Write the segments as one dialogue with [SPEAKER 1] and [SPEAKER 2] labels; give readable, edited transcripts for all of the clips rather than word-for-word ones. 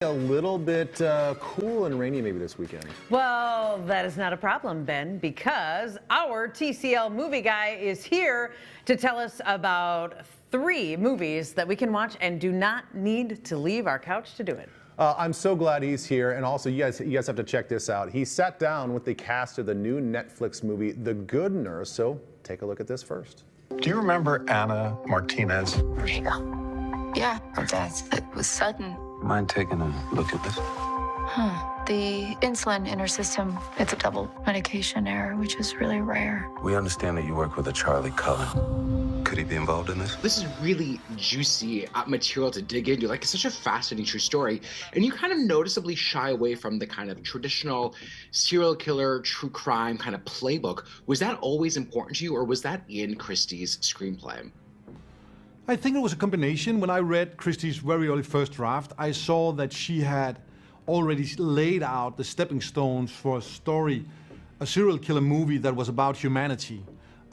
[SPEAKER 1] A little bit cool and rainy maybe this weekend.
[SPEAKER 2] Well, that is not a problem, Ben, because our TCL movie guy is here to tell us about 3 movies that we can watch and do not need to leave our couch to do it.
[SPEAKER 1] I'm so glad he's here, and also you guys have to check this out. He sat down with the cast of the new Netflix movie, The Good Nurse, so take a look at this first.
[SPEAKER 3] Do you remember Anna Martinez?
[SPEAKER 4] Rico. Yeah, her death. It was sudden.
[SPEAKER 3] Mind taking a look at this?
[SPEAKER 4] The insulin in her system, it's a double medication error, which is really rare.
[SPEAKER 3] We understand that you work with a Charlie Cullen. Could he be involved in this?
[SPEAKER 5] This is really juicy material to dig into. Like, it's such a fascinating true story. And you kind of noticeably shy away from the kind of traditional serial killer, true crime kind of playbook. Was that always important to you, or was that in Christie's screenplay?
[SPEAKER 6] I think it was a combination. When I read Christie's very early first draft, I saw that she had already laid out the stepping stones for a story, a serial killer movie that was about humanity.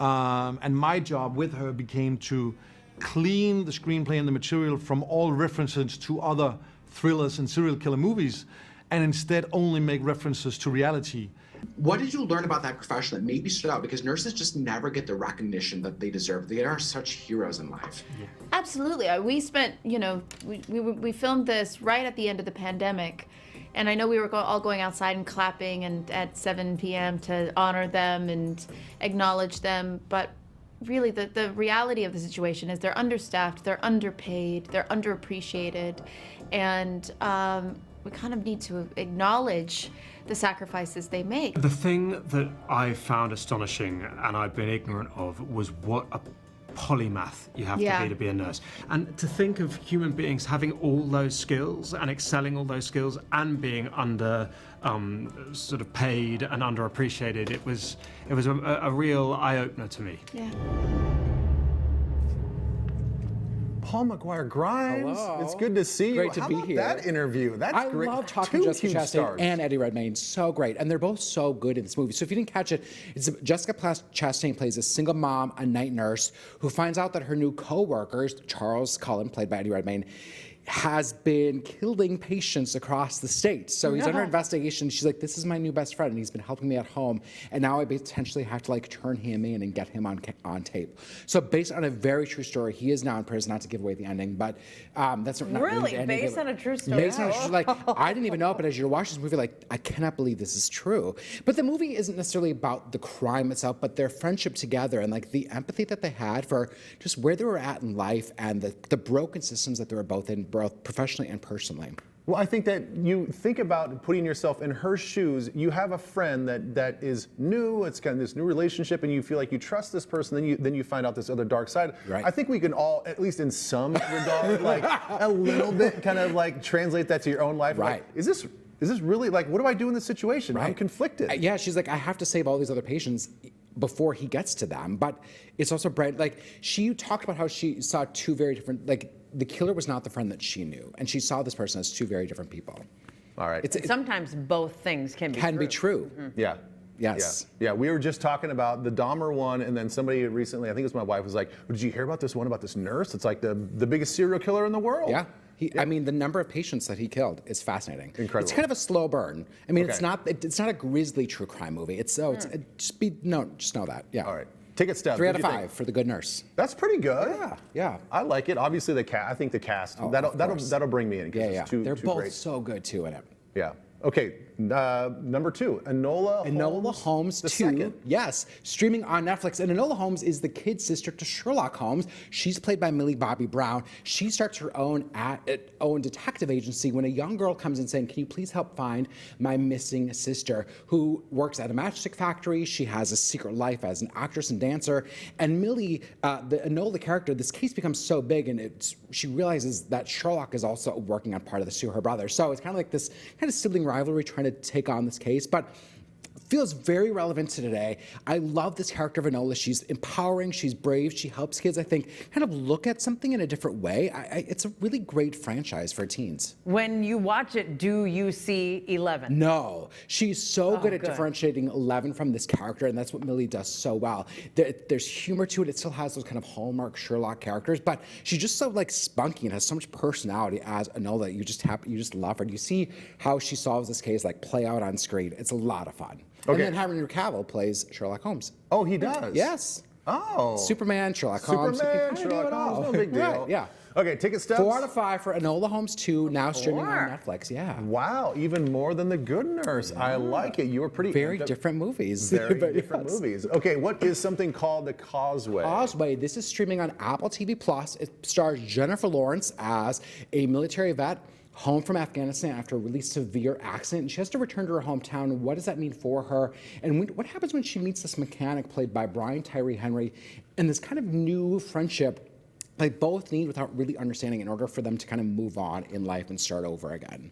[SPEAKER 6] And my job with her became to clean the screenplay and the material from all references to other thrillers and serial killer movies, and instead only make references to reality.
[SPEAKER 5] What did you learn about that profession that maybe stood out? Because nurses just never get the recognition that they deserve. They are such heroes in life.
[SPEAKER 7] Yeah. Absolutely. We spent, we filmed this right at the end of the pandemic. And I know we were all going outside and clapping and at 7 p.m. to honor them and acknowledge them. But really, the reality of the situation is they're understaffed, they're underpaid, they're underappreciated. And we kind of need to acknowledge the sacrifices they make.
[SPEAKER 8] The thing that I found astonishing and I've been ignorant of was what a polymath you have to be a nurse. And to think of human beings having all those skills and excelling all those skills and being under sort of paid and underappreciated, it was a real eye-opener to me.
[SPEAKER 7] Yeah.
[SPEAKER 1] Paul McGuire-Grimes,
[SPEAKER 9] Hello.
[SPEAKER 1] it's good to see you.
[SPEAKER 9] Great to
[SPEAKER 1] How
[SPEAKER 9] be
[SPEAKER 1] about
[SPEAKER 9] here.
[SPEAKER 1] that interview? That's great.
[SPEAKER 9] I love talking to Jessica Chastain and Eddie Redmayne. So great. And they're both so good in this movie. So if you didn't catch it, Jessica Chastain plays a single mom, a night nurse, who finds out that her new co-worker, Charles Cullen, played by Eddie Redmayne, has been killing patients across the state. So he's under investigation. She's like, this is my new best friend, and he's been helping me at home. And now I potentially have to turn him in and get him on tape. So based on a very true story, he is now in prison, not to give away the ending, but that's not
[SPEAKER 2] really based on a true story.
[SPEAKER 9] Based on she's like, I didn't even know it, but as you're watching this movie, I cannot believe this is true. But the movie isn't necessarily about the crime itself, but their friendship together and the empathy that they had for just where they were at in life and the broken systems that they were both in, both professionally and personally.
[SPEAKER 1] Well, I think that you think about putting yourself in her shoes. You have a friend that is new. It's kind of this new relationship, and you feel like you trust this person. Then you find out this other dark side.
[SPEAKER 9] Right.
[SPEAKER 1] I think we can all, at least in some regard, a little bit, kind of translate that to your own life.
[SPEAKER 9] Right.
[SPEAKER 1] Is this really what do I do in this situation?
[SPEAKER 9] Right.
[SPEAKER 1] I'm conflicted.
[SPEAKER 9] Yeah, she's like, I have to save all these other patients before he gets to them. But it's also she talked about how she saw 2 very different, the killer was not the friend that she knew, and she saw this person as 2 very different people.
[SPEAKER 1] All right.
[SPEAKER 2] Sometimes both things can be true.
[SPEAKER 9] Mm-hmm.
[SPEAKER 1] Yeah.
[SPEAKER 9] Yes.
[SPEAKER 1] Yeah, we were just talking about the Dahmer one, and then somebody recently, I think it was my wife, was like, did you hear about this one about this nurse? It's like the biggest serial killer in the world.
[SPEAKER 9] Yeah. I mean, the number of patients that he killed is fascinating.
[SPEAKER 1] Incredible.
[SPEAKER 9] It's kind of a slow burn. I mean, it's not a grisly true crime movie. Just know that. Yeah.
[SPEAKER 1] All right. Take it step.
[SPEAKER 9] 3 out of 5 for The Good Nurse.
[SPEAKER 1] That's pretty good.
[SPEAKER 9] Yeah.
[SPEAKER 1] I like it. Obviously, I think the cast that'll bring me in.
[SPEAKER 9] Yeah. They're both
[SPEAKER 1] great.
[SPEAKER 9] so good too in it.
[SPEAKER 1] Yeah. Okay, number 2, Enola
[SPEAKER 9] Holmes 2. Yes, streaming on Netflix. And Enola Holmes is the kid sister to Sherlock Holmes. She's played by Millie Bobby Brown. She starts her own detective agency when a young girl comes in saying, can you please help find my missing sister, who works at a matchstick factory. She has a secret life as an actress and dancer. And Millie, the Enola character, this case becomes so big, and she realizes that Sherlock is also working on part of this to her brother. So it's kind of like this kind of sibling rivalry trying to take on this case. But feels very relevant to today. I love this character of Enola. She's empowering, she's brave, she helps kids, I think, kind of look at something in a different way. It's a really great franchise for teens.
[SPEAKER 2] When you watch it, do you see Eleven?
[SPEAKER 9] No. She's so good at differentiating Eleven from this character, and that's what Millie does so well. There's humor to it. It still has those kind of hallmark Sherlock characters, but she's just so like spunky and has so much personality as Enola. You just love her. You see how she solves this case like play out on screen. It's a lot of fun.
[SPEAKER 1] Okay.
[SPEAKER 9] And then Henry Cavill plays Sherlock Holmes.
[SPEAKER 1] Oh, he does?
[SPEAKER 9] Yes.
[SPEAKER 1] Oh.
[SPEAKER 9] Superman, Sherlock Holmes.
[SPEAKER 1] Superman, Sherlock Holmes, no big deal.
[SPEAKER 9] Right, yeah.
[SPEAKER 1] Okay, ticket stubs?
[SPEAKER 9] 4 out of 5 for Enola Holmes 2, now streaming on Netflix. Yeah.
[SPEAKER 1] Wow, even more than The Good Nurse. I like it. You were pretty...
[SPEAKER 9] Very different movies.
[SPEAKER 1] Very different movies. Okay, what is something called The Causeway?
[SPEAKER 9] Causeway, this is streaming on Apple TV+. It stars Jennifer Lawrence as a military vet home from Afghanistan after a really severe accident. And she has to return to her hometown. What does that mean for her? And what happens when she meets this mechanic played by Brian Tyree Henry and this kind of new friendship they both need without really understanding in order for them to kind of move on in life and start over again.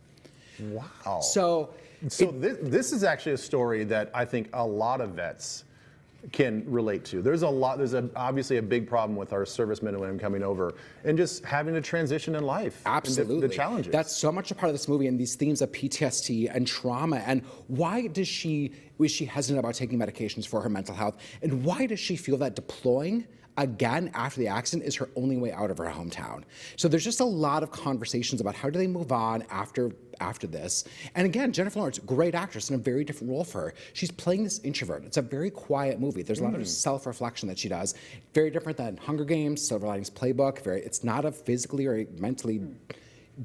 [SPEAKER 1] Wow.
[SPEAKER 9] So
[SPEAKER 1] this is actually a story that I think a lot of vets can relate to. There's obviously a big problem with our servicemen and women coming over and just having to transition in life.
[SPEAKER 9] Absolutely.
[SPEAKER 1] And the challenges.
[SPEAKER 9] That's so much a part of this movie and these themes of PTSD and trauma and why is she hesitant about taking medications for her mental health and why does she feel that deploying again after the accident is her only way out of her hometown. So there's just a lot of conversations about how do they move on after this. And again, Jennifer Lawrence, great actress in a very different role for her. She's playing this introvert. It's a very quiet movie. There's a lot of self-reflection that she does. Very different than Hunger Games, Silver Linings Playbook. It's not a physically or mentally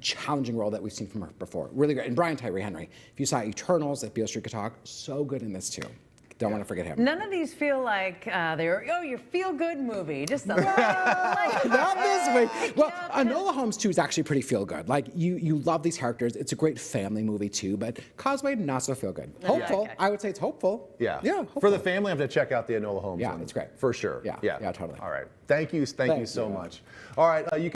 [SPEAKER 9] challenging role that we've seen from her before. Really great. And Brian Tyree Henry. If you saw Eternals at Beale Street Could Talk, so good in this too. Don't want to forget him.
[SPEAKER 2] None of these feel like they're, your feel-good movie. Just a
[SPEAKER 9] not this way. Well, Enola Holmes 2 is actually pretty feel-good. Like, you love these characters. It's a great family movie, too. But Causeway, not so feel-good. Hopeful.
[SPEAKER 2] Okay.
[SPEAKER 9] I would say it's hopeful.
[SPEAKER 1] Yeah.
[SPEAKER 9] Yeah, hopeful.
[SPEAKER 1] For the family, I have to check out the Enola Holmes one.
[SPEAKER 9] It's great.
[SPEAKER 1] For sure.
[SPEAKER 9] Yeah, totally.
[SPEAKER 1] All right. Thank you so much. All right. You can